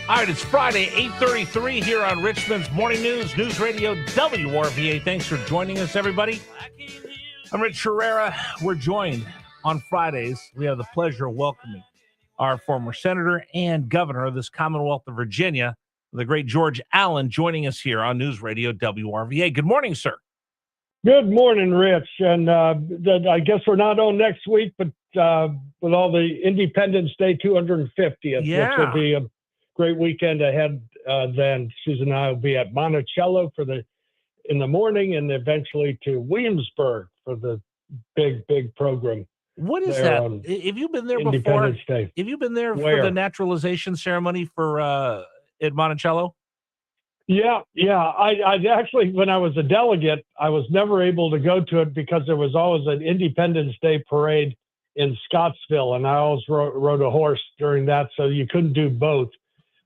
All right, it's Friday, 8:33 here on Richmond's Morning News Radio WRVA. Thanks for joining us, everybody. I'm Rich Herrera. We're joined on Fridays. We have the pleasure of welcoming our former senator and governor of this Commonwealth of Virginia, the great George Allen, joining us here on News Radio WRVA. Good morning, sir. Good morning, Rich. And I guess we're not on next week, but with all the Independence Day 250th, which will be a great weekend ahead. Then Susan and I will be at Monticello in the morning, and eventually to Williamsburg for the big program. What is that? Have you been there before? Day. Have you been there for the naturalization ceremony for at Monticello? Yeah. I actually, when I was a delegate, I was never able to go to it because there was always an Independence Day parade in Scottsville, and I always rode a horse during that, so you couldn't do both.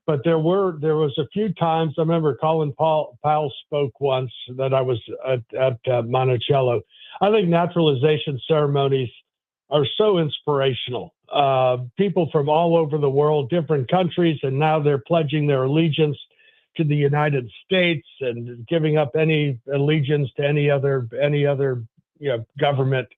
But there was a few times. I remember Colin Powell spoke once that I was at Monticello. I think naturalization ceremonies are so inspirational. People from all over the world, different countries, and now they're pledging their allegiance to the United States and giving up any allegiance to any other government,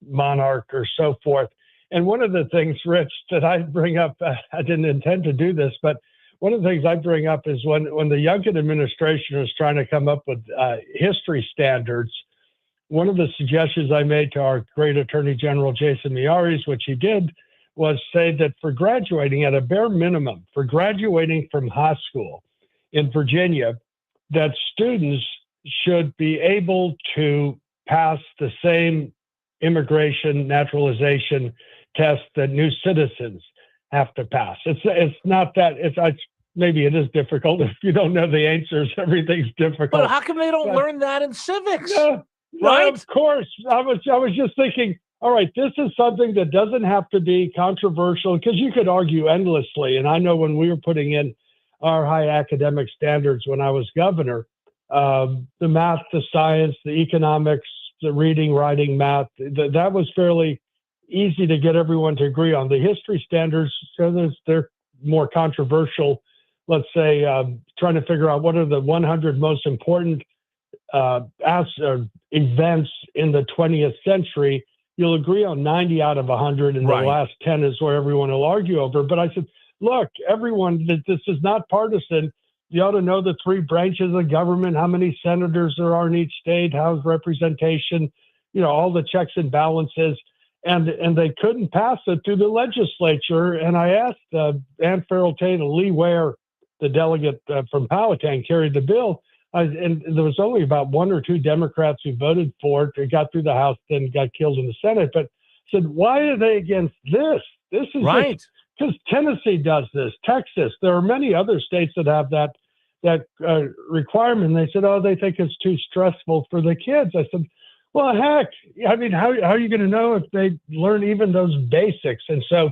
monarch, or so forth. And one of the things, Rich, that I bring up, I didn't intend to do this, but one of the things I bring up is when the Youngkin administration was trying to come up with history standards, one of the suggestions I made to our great Attorney General, Jason Miyares, which he did, was say that for graduating at a bare minimum, for graduating from high school in Virginia, that students should be able to pass the same immigration naturalization test that new citizens have to pass. It's not that maybe it is difficult. If you don't know the answers, everything's difficult. But how come they don't learn that in civics? No, right? Of course. I was just thinking, all right, this is something that doesn't have to be controversial, because you could argue endlessly. And I know when we were putting in our high academic standards when I was governor, the math, the science, the economics, the reading, writing, math, that was fairly easy to get everyone to agree on. The history standards, so they're more controversial. Let's say trying to figure out what are the 100 most important events in the 20th century. You'll agree on 90 out of 100, and right. The last 10 is where everyone will argue over. But I said, look, everyone, this is not partisan. You ought to know the three branches of government, how many senators there are in each state, how's representation, all the checks and balances. And they couldn't pass it through the legislature. And I asked Ann Farrell Tate and Lee Ware, the delegate from Powhatan, carried the bill. And there was only about one or two Democrats who voted for it. It got through the House, then got killed in the Senate. But I said, why are they against this? This is right. Because Tennessee does this, Texas. There are many other states that have that requirement. They said, they think it's too stressful for the kids. I said, well, heck, I mean, how are you going to know if they learn even those basics? And so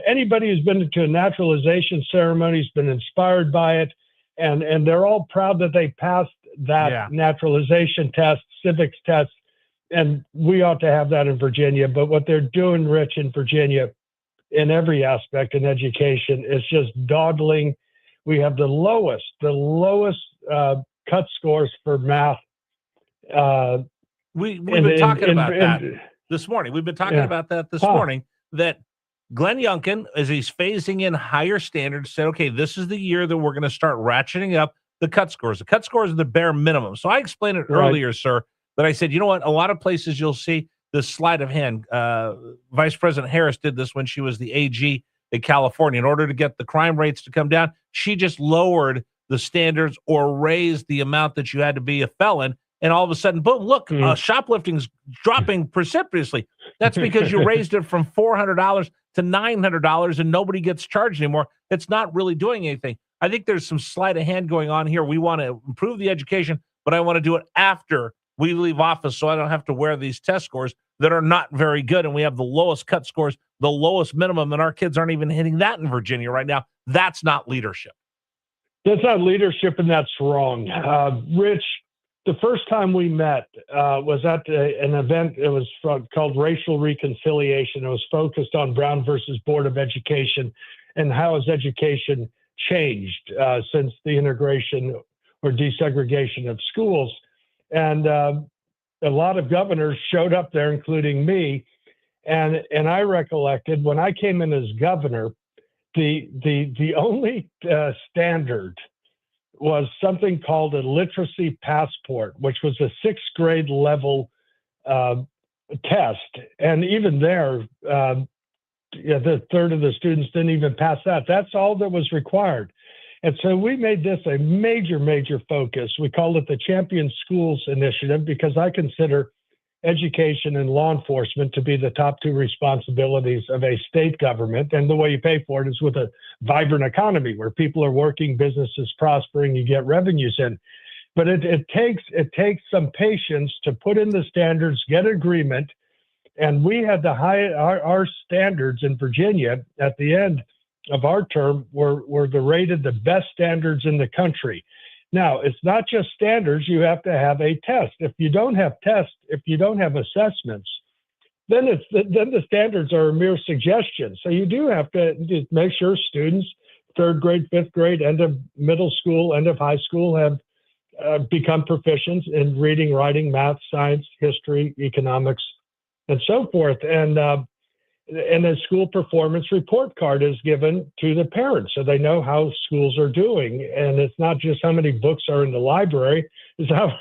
anybody who's been to a naturalization ceremony has been inspired by it, and they're all proud that they passed that naturalization test, civics test, and we ought to have that in Virginia. But what they're doing, Rich, in Virginia, in every aspect in education, is just dawdling. We have the lowest cut scores for math. We've been talking about that this morning. We've been talking about that this morning, that Glenn Youngkin, as he's phasing in higher standards, said, okay, this is the year that we're going to start ratcheting up the cut scores. The cut scores are the bare minimum. So I explained it earlier, sir, that I said, you know what? A lot of places you'll see this sleight of hand. Vice President Harris did this when she was the AG in California. In order to get the crime rates to come down, she just lowered the standards or raised the amount that you had to be a felon. And all of a sudden, boom, look, shoplifting's dropping precipitously. That's because you raised it from $400 to $900 and nobody gets charged anymore. It's not really doing anything. I think there's some sleight of hand going on here. We want to improve the education, but I want to do it after we leave office so I don't have to wear these test scores that are not very good. And we have the lowest cut scores, the lowest minimum, and our kids aren't even hitting that in Virginia right now. That's not leadership. That's not leadership, and that's wrong. Rich, the first time we met was at an event. It was called Racial Reconciliation. It was focused on Brown versus Board of Education and how is education changed since the integration or desegregation of schools. And a lot of governors showed up there, including me. And I recollected when I came in as governor, the only standard was something called a literacy passport, which was a 6th grade level test. And even there, the third of the students didn't even pass that. That's all that was required. And so we made this a major, major focus. We called it the Champion Schools Initiative because I consider education and law enforcement to be the top 2 responsibilities of a state government. And the way you pay for it is with a vibrant economy where people are working, businesses prospering, you get revenues in. But it takes some patience to put in the standards, get agreement. And we had our standards in Virginia at the end of our term were rated the best standards in the country. Now, it's not just standards. You have to have a test. If you don't have tests, if you don't have assessments, then the standards are a mere suggestion. So you do have to make sure students, 3rd grade, 5th grade, end of middle school, end of high school, have become proficient in reading, writing, math, science, history, economics, and so forth. And a school performance report card is given to the parents so they know how schools are doing. And it's not just how many books are in the library, it's how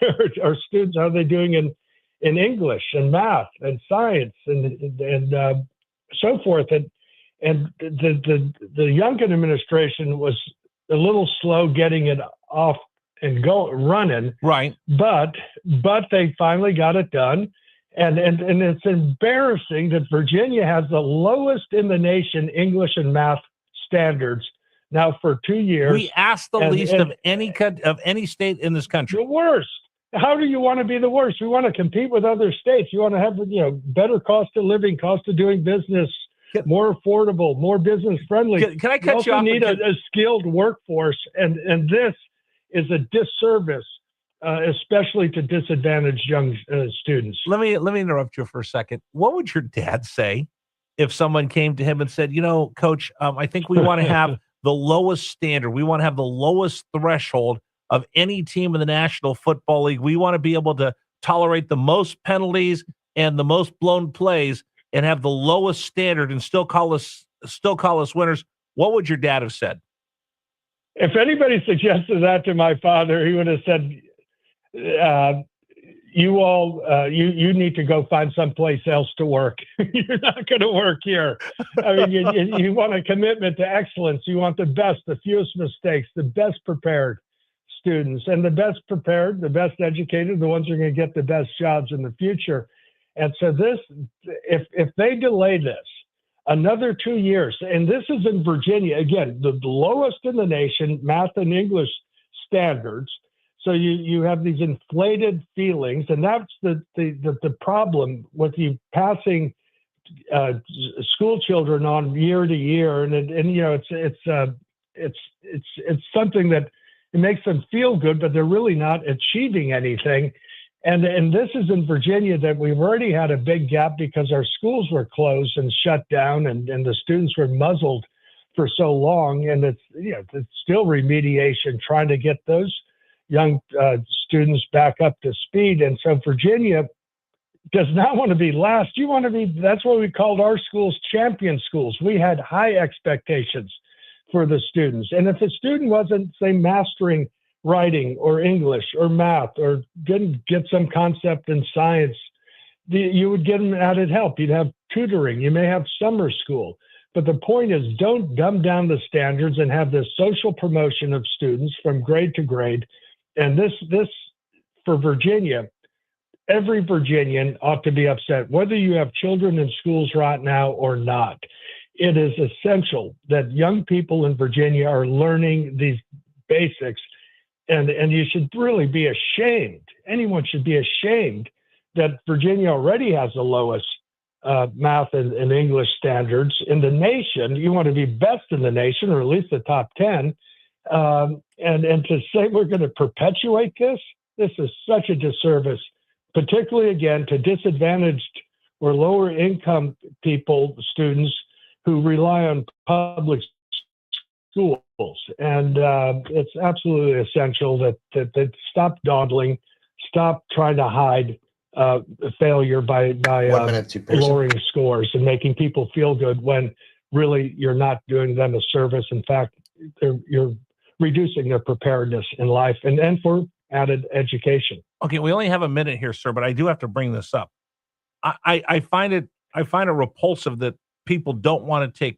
our students, how are they doing in English and math and science and so forth. And the Youngkin administration was a little slow getting it off and running. Right. But they finally got it done. And it's embarrassing that Virginia has the lowest in the nation English and math standards now for 2 years. We asked the least of any state in this country. The worst. How do you want to be the worst? We want to compete with other states. You want to have better cost of living, cost of doing business, more affordable, more business friendly. Can I cut you off? You need a skilled workforce, and this is a disservice. Especially to disadvantaged young students. Let me interrupt you for a second. What would your dad say if someone came to him and said, Coach, I think we want to have the lowest standard. We want to have the lowest threshold of any team in the National Football League. We want to be able to tolerate the most penalties and the most blown plays and have the lowest standard and still call us winners. What would your dad have said? If anybody suggested that to my father, he would have said, you need to go find someplace else to work. You're not going to work here. I mean, you want a commitment to excellence. You want the best, the fewest mistakes, the best prepared students, and the best prepared, the best educated, the ones who are going to get the best jobs in the future. And so if they delay this another 2 years, and this is in Virginia, again, the lowest in the nation, math and English standards. So you have these inflated feelings, and that's the problem with you passing school children on year to year, and it's something that it makes them feel good, but they're really not achieving anything. And this is in Virginia that we've already had a big gap because our schools were closed and shut down, and the students were muzzled for so long, and it's still remediation trying to get those young students back up to speed. And so Virginia does not want to be last. You want to be, that's what we called our schools champion schools. We had high expectations for the students. And if a student wasn't, say, mastering writing or English or math or didn't get some concept in science, you would get them added help. You'd have tutoring. You may have summer school. But the point is, don't dumb down the standards and have this social promotion of students from grade to grade. And this for Virginia, every Virginian ought to be upset, whether you have children in schools right now or not. It is essential that young people in Virginia are learning these basics, and you should really be ashamed. Anyone should be ashamed that Virginia already has the lowest math and English standards in the nation. You want to be best in the nation, or at least the top 10. And to say we're going to perpetuate this is such a disservice, particularly, again, to disadvantaged or lower income people, students who rely on public schools. And it's absolutely essential that stop dawdling, stop trying to hide failure by lowering scores and making people feel good when really you're not doing them a service. In fact, you're reducing their preparedness in life and for added education. Okay, we only have a minute here, sir, but I do have to bring this up. I find it repulsive that people don't want to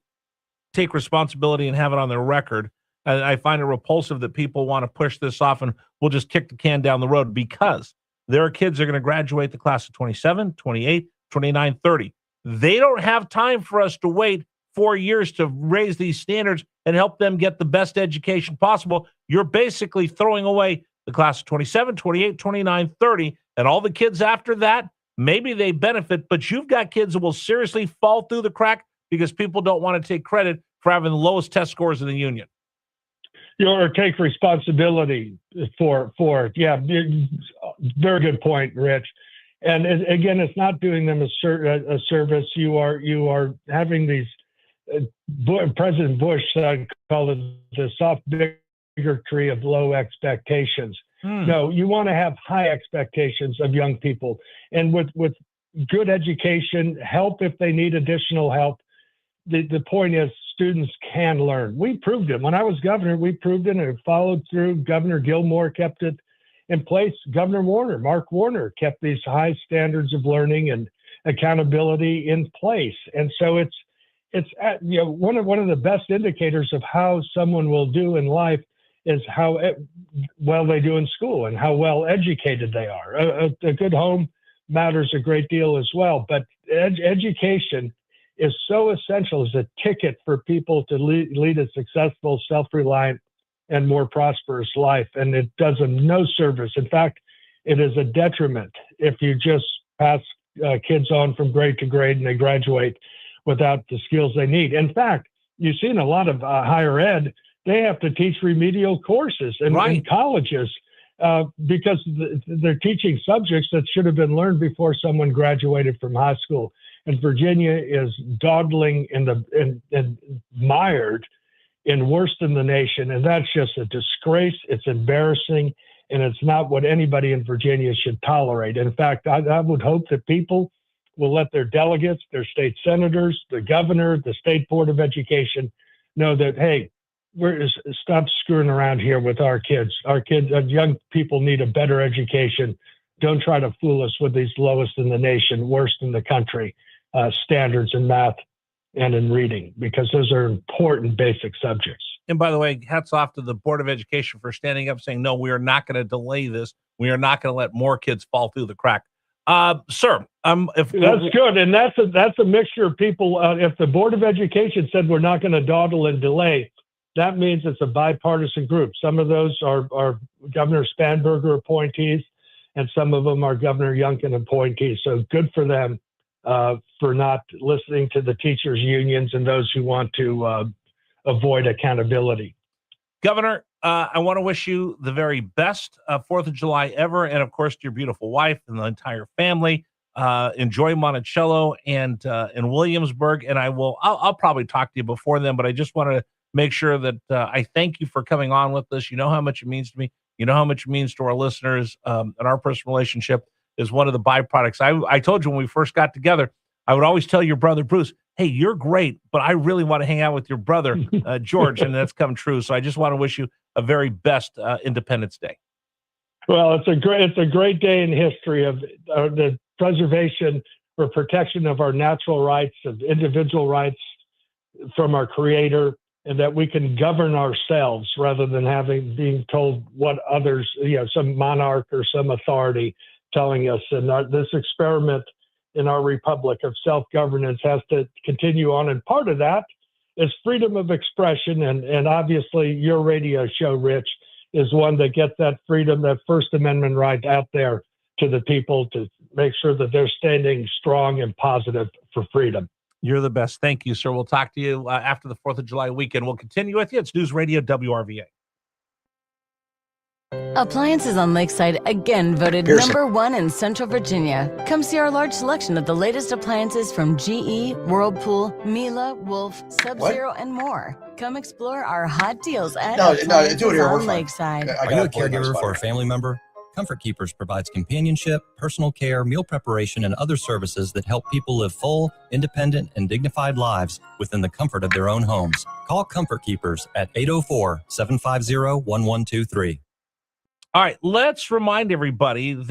take responsibility and have it on their record. I find it repulsive that people want to push this off and we'll just kick the can down the road, because there are kids that are going to graduate the class of 27, 28, 29, 30. They don't have time for us to wait 4 years to raise these standards and help them get the best education possible. You're basically throwing away the class of 27, 28, 29, 30, and all the kids after that. Maybe they benefit, but you've got kids that will seriously fall through the crack because people don't want to take credit for having the lowest test scores in the union. Or take responsibility for it. Yeah, very good point, Rich. And again, it's not doing them a service. You are having these. President Bush called it the soft bigotry of low expectations. No, you want to have high expectations of young people, and with good education, help if they need additional help. The point is, students can learn. We proved it. When I was governor, we proved it, and it followed through. Governor Gilmore kept it in place. Governor Warner, Mark Warner, kept these high standards of learning and accountability in place. And so it's one of the best indicators of how someone will do in life is how well they do in school and how well educated they are. A good home matters a great deal as well, but education is so essential as a ticket for people to lead a successful, self-reliant, and more prosperous life. And it does them no service. In fact, it is a detriment if you just pass kids on from grade to grade and they graduate without the skills they need. In fact, you see in a lot of higher ed, they have to teach remedial courses in colleges because they're teaching subjects that should have been learned before someone graduated from high school. And Virginia is dawdling and mired in worst in the nation. And that's just a disgrace. It's embarrassing. And it's not what anybody in Virginia should tolerate. In fact, I would hope that people will let their delegates, their state senators, the governor, the state board of education know that, hey, stop screwing around here with our kids. Our kids, young people need a better education. Don't try to fool us with these lowest in the nation, worst in the country standards in math and in reading, because those are important basic subjects. And by the way, hats off to the Board of Education for standing up saying, no, we are not going to delay this. We are not going to let more kids fall through the crack. Sir, if that's good. And that's a mixture of people. If the Board of Education said we're not going to dawdle and delay, that means it's a bipartisan group. Some of those are Governor Spanberger appointees, and some of them are Governor Youngkin appointees. So good for them for not listening to the teachers' unions and those who want to avoid accountability. Governor, I want to wish you the very best 4th of July ever, and of course to your beautiful wife and the entire family. Enjoy Monticello and in Williamsburg, and I'll probably talk to you before then, but I just want to make sure that I thank you for coming on with us. You know how much it means to me. You know how much it means to our listeners, and our personal relationship is one of the byproducts. I told you when we first got together, I would always tell your brother, Bruce, hey, you're great, but I really want to hang out with your brother, George, and that's come true. So I just want to wish you a very best Independence Day. Well, it's a great day in history of the preservation or protection of our natural rights, of individual rights from our Creator, and that we can govern ourselves rather than being told what others, some monarch or some authority telling us. And this experiment in our republic of self-governance has to continue on. And part of that is freedom of expression. And obviously your radio show, Rich, is one that gets that freedom, that First Amendment right out there to the people to make sure that they're standing strong and positive for freedom. You're the best. Thank you, sir. We'll talk to you after the 4th of July weekend. We'll continue with you. It's News Radio WRVA. Appliances on Lakeside again voted #1 in Central Virginia. Come see our large selection of the latest appliances from GE, Whirlpool, Miele, Wolf, Sub-Zero, and more. Come explore our hot deals at Appliances on Lakeside. Are you a caregiver for a family member? Comfort Keepers provides companionship, personal care, meal preparation, and other services that help people live full, independent, and dignified lives within the comfort of their own homes. Call Comfort Keepers at 804-750-1123. All right, let's remind everybody that